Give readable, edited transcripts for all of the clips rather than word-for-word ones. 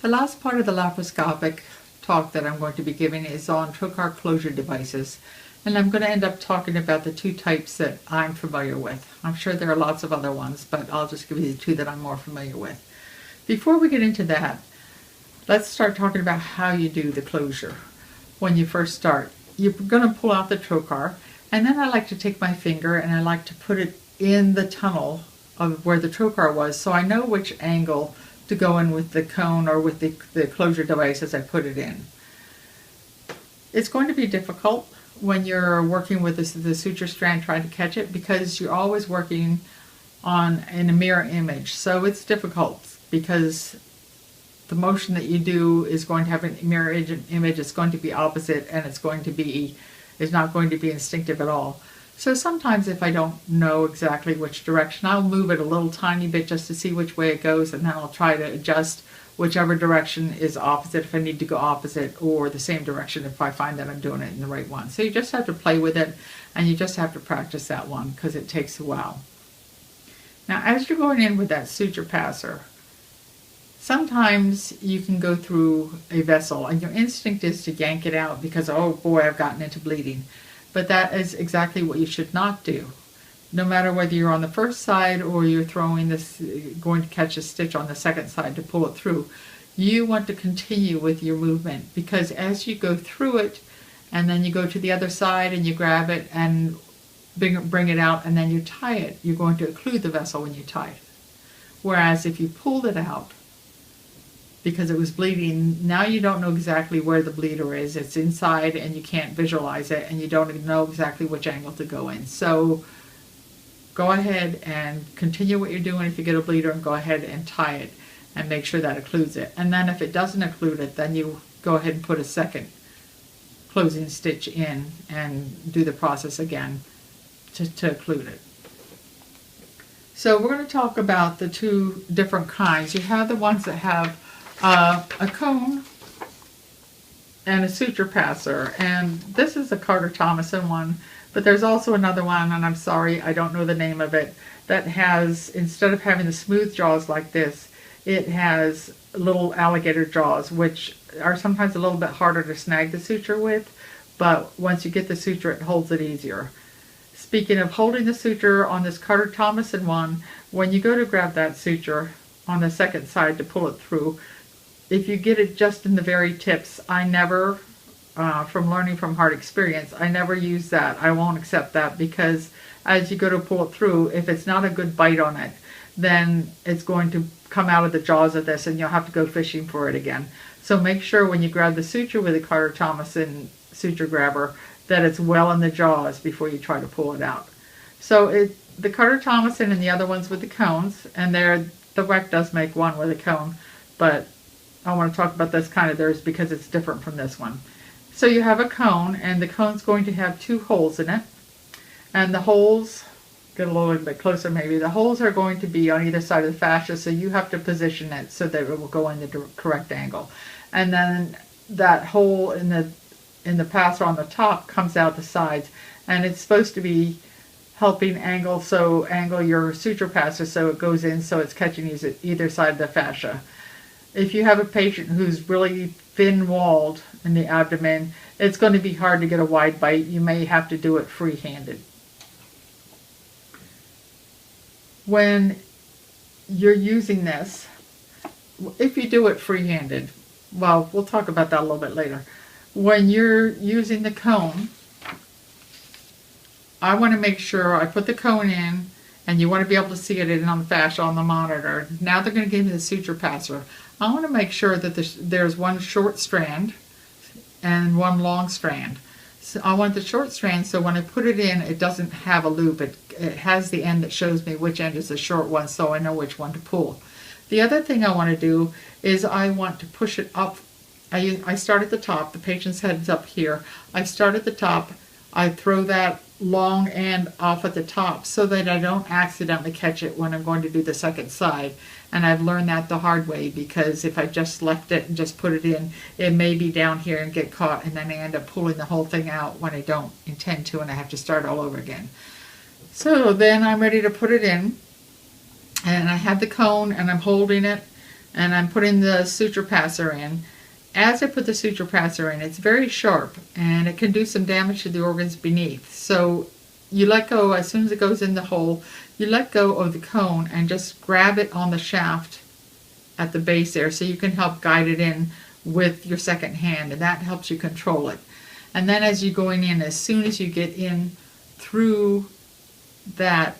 The last part of the laparoscopic talk that I'm going to be giving is on trocar closure devices, and I'm going to end up talking about the two types that I'm familiar with. I'm sure there are lots of other ones, but I'll just give you the two that I'm more familiar with. Before we get into that, let's start talking about how you do the closure. When you first start, you're going to pull out the trocar, and then I like to take my finger and I like to put it in the tunnel of where the trocar was, so I know which angle to go in with the cone or with the closure device as I put it in. It's going to be difficult when you're working with the suture strand trying to catch it, because you're always working in a mirror image. So it's difficult because the motion that you do is going to have a mirror image. It's going to be opposite, and it's not going to be instinctive at all. So sometimes if I don't know exactly which direction, I'll move it a little tiny bit just to see which way it goes, and then I'll try to adjust whichever direction is opposite if I need to go opposite, or the same direction if I find that I'm doing it in the right one. So you just have to play with it, and you just have to practice that one because it takes a while. Now as you're going in with that suture passer, sometimes you can go through a vessel and your instinct is to yank it out because, oh boy, I've gotten into bleeding. But that is exactly what you should not do. No matter whether you're on the first side or you're going to catch a stitch on the second side to pull it through, you want to continue with your movement, because as you go through it and then you go to the other side and you grab it and bring it out and then you tie it, you're going to occlude the vessel when you tie it. Whereas if you pulled it out because it was bleeding, now you don't know exactly where the bleeder is. It's inside and you can't visualize it, and you don't know exactly which angle to go in. So go ahead and continue what you're doing if you get a bleeder, and go ahead and tie it and make sure that occludes it. And then if it doesn't occlude it, then you go ahead and put a second closing stitch in and do the process again to occlude it. So we're going to talk about the two different kinds. You have the ones that have a cone and a suture passer, and this is a Carter-Thomason one, but there's also another one, and I'm sorry I don't know the name of it, that has, instead of having the smooth jaws like this, it has little alligator jaws, which are sometimes a little bit harder to snag the suture with, but once you get the suture, it holds it easier. Speaking of holding the suture on this Carter-Thomason one, when you go to grab that suture on the second side to pull it through, if you get it just in the very tips, I never, from learning from hard experience, I never use that. I won't accept that, because as you go to pull it through, if it's not a good bite on it, then it's going to come out of the jaws of this and you'll have to go fishing for it again. So make sure when you grab the suture with a Carter-Thomason suture grabber that it's well in the jaws before you try to pull it out. So the Carter-Thomason and the other ones with the cones, and the WEC does make one with a cone, but I want to talk about this kind of theirs because it's different from this one. So you have a cone, and the cone's going to have two holes in it, and the holes, get a little bit closer maybe, the holes are going to be on either side of the fascia, so you have to position it so that it will go in the correct angle. And then that hole in the passer on the top comes out the sides, and it's supposed to be helping angle your suture passer so it goes in so it's catching either side of the fascia. If you have a patient who's really thin-walled in the abdomen, it's going to be hard to get a wide bite. You may have to do it free-handed. When you're using this, if you do it free-handed, well, we'll talk about that a little bit later. When you're using the cone, I want to make sure I put the cone in, and you want to be able to see it in on the fascia on the monitor. Now they're going to give me the suture passer. I want to make sure that there's one short strand and one long strand. So I want the short strand so when I put it in, it doesn't have a loop. It has the end that shows me which end is the short one, so I know which one to pull. The other thing I want to do is I want to push it up. I start at the top. The patient's head's up here. I start at the top. I throw that long end off at the top so that I don't accidentally catch it when I'm going to do the second side. And I've learned that the hard way, because if I just left it and just put it in, it may be down here and get caught, and then I end up pulling the whole thing out when I don't intend to, and I have to start all over again. So then I'm ready to put it in, and I have the cone and I'm holding it, and I'm putting the suture passer in. As I put the suture passer in, it's very sharp and it can do some damage to the organs beneath. So you let go, as soon as it goes in the hole, you let go of the cone and just grab it on the shaft at the base there, so you can help guide it in with your second hand, and that helps you control it. And then as you're going in, as soon as you get in through that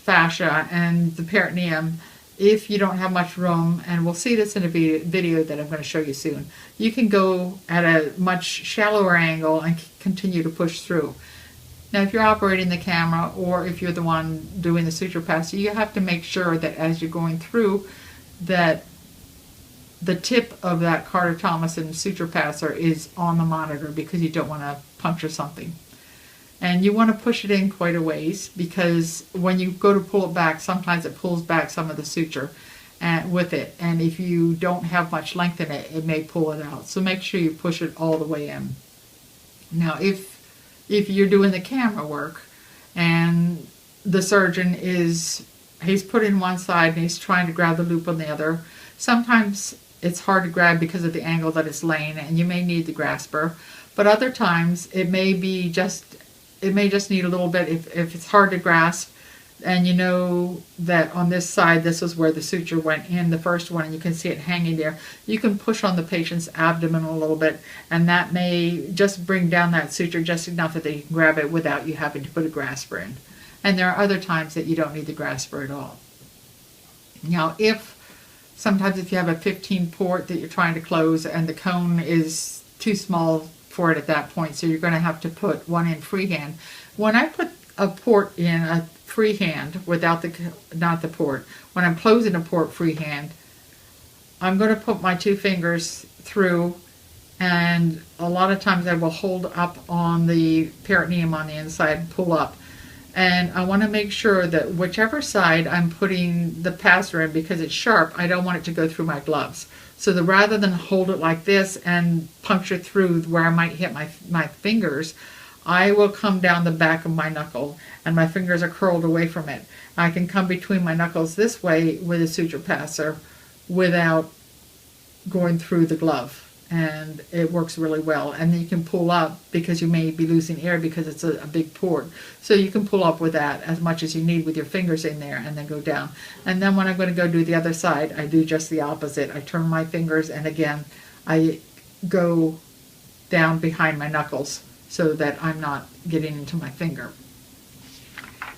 fascia and the peritoneum, if you don't have much room, and we'll see this in a video that I'm going to show you soon, you can go at a much shallower angle and continue to push through. Now, if you're operating the camera or if you're the one doing the suture passer, you have to make sure that as you're going through, that the tip of that Carter Thomason suture passer is on the monitor, because you don't want to puncture something. And you want to push it in quite a ways, because when you go to pull it back, sometimes it pulls back some of the suture with it. And if you don't have much length in it, it may pull it out. So make sure you push it all the way in. Now, if you're doing the camera work and the surgeon he's put in one side and he's trying to grab the loop on the other, sometimes it's hard to grab because of the angle that it's laying, and you may need the grasper. But other times it may just need a little bit. If it's hard to grasp and you know that on this side this is where the suture went in, the first one, and you can see it hanging there, you can push on the patient's abdomen a little bit, and that may just bring down that suture just enough that they can grab it without you having to put a grasper in. And there are other times that you don't need the grasper at all. Now, sometimes if you have a 15 port that you're trying to close and the cone is too small for it at that point, so you're going to have to put one in freehand. When I put a port in a freehand without not the port, when I'm closing a port freehand, I'm going to put my two fingers through, and a lot of times I will hold up on the peritoneum on the inside and pull up. And I want to make sure that whichever side I'm putting the passer in, because it's sharp, I don't want it to go through my gloves. So rather than hold it like this and puncture through where I might hit my fingers, I will come down the back of my knuckle, and my fingers are curled away from it. I can come between my knuckles this way with a suture passer without going through the glove, and it works really well. And then you can pull up, because you may be losing air because it's a big port. So you can pull up with that as much as you need with your fingers in there, and then go down. And then when I'm going to go do the other side, I do just the opposite. I turn my fingers, and again, I go down behind my knuckles so that I'm not getting into my finger.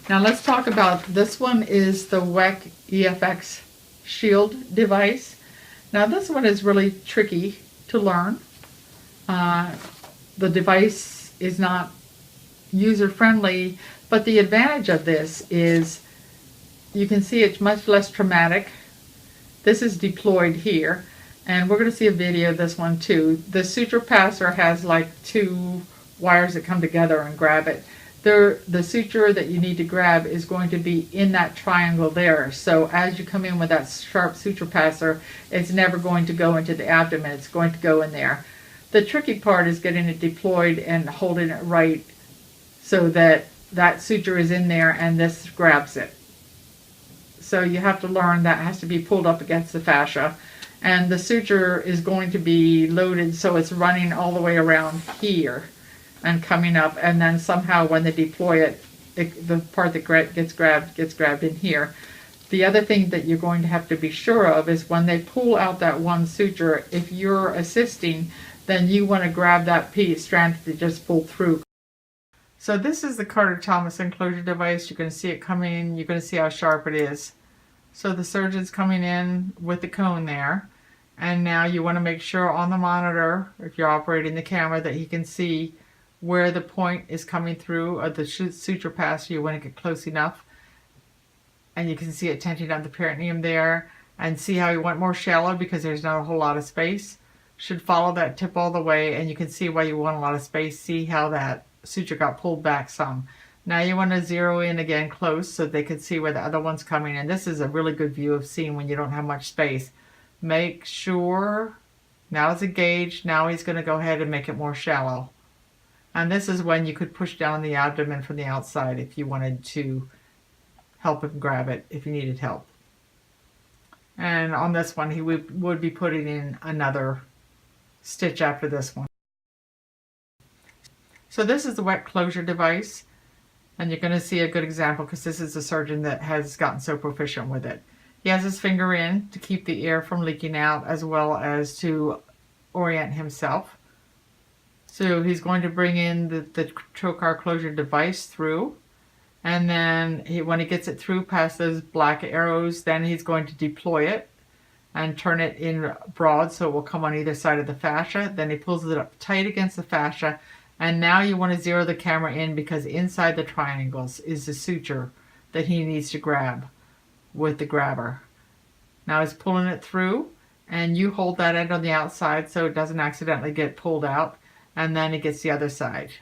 Now let's talk about, this one is the WEC EFX Shield device. Now this one is really tricky to learn. The device is not user-friendly, but the advantage of this is you can see it's much less traumatic. This is deployed here, and we're going to see a video of this one too. The suture passer has like two wires that come together and grab it. The suture that you need to grab is going to be in that triangle there. So as you come in with that sharp suture passer, it's never going to go into the abdomen. It's going to go in there. The tricky part is getting it deployed and holding it right so that that suture is in there and this grabs it. So you have to learn that has to be pulled up against the fascia. And the suture is going to be loaded so it's running all the way around here and coming up, and then somehow when they deploy it, the part that gets grabbed in here. The other thing that you're going to have to be sure of is when they pull out that one suture, if you're assisting, then you want to grab that strand that just pulled through. So this is the Carter Thomason closure device. You're going to see it coming in. You're going to see how sharp it is. So the surgeon's coming in with the cone there, and now you want to make sure on the monitor, if you're operating the camera, that he can see where the point is coming through of the suture passer. You want to get close enough, and you can see it tension on the peritoneum there, and see how you want more shallow because there's not a whole lot of space. Should follow that tip all the way, and you can see why you want a lot of space. See how that suture got pulled back some. Now you want to zero in again close so they can see where the other one's coming in. This is a really good view of seeing when you don't have much space. Make sure, now it's a gauge, now he's going to go ahead and make it more shallow. And this is when you could push down the abdomen from the outside if you wanted to help him grab it, if you needed help. And on this one, he would be putting in another stitch after this one. So this is the wet closure device, and you're going to see a good example because this is a surgeon that has gotten so proficient with it. He has his finger in to keep the air from leaking out as well as to orient himself. So he's going to bring in the trocar closure device through, and then when he gets it through past those black arrows, then he's going to deploy it and turn it in broad so it will come on either side of the fascia. Then he pulls it up tight against the fascia, and now you want to zero the camera in because inside the triangles is the suture that he needs to grab with the grabber. Now he's pulling it through, and you hold that end on the outside so it doesn't accidentally get pulled out, and then he gets the other side.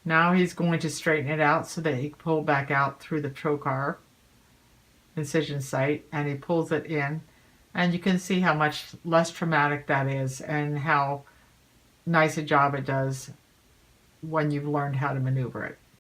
Now he's going to straighten it out so that he can pull back out through the trocar incision site, and he pulls it in, and you can see how much less traumatic that is and how nice a job it does when you've learned how to maneuver it.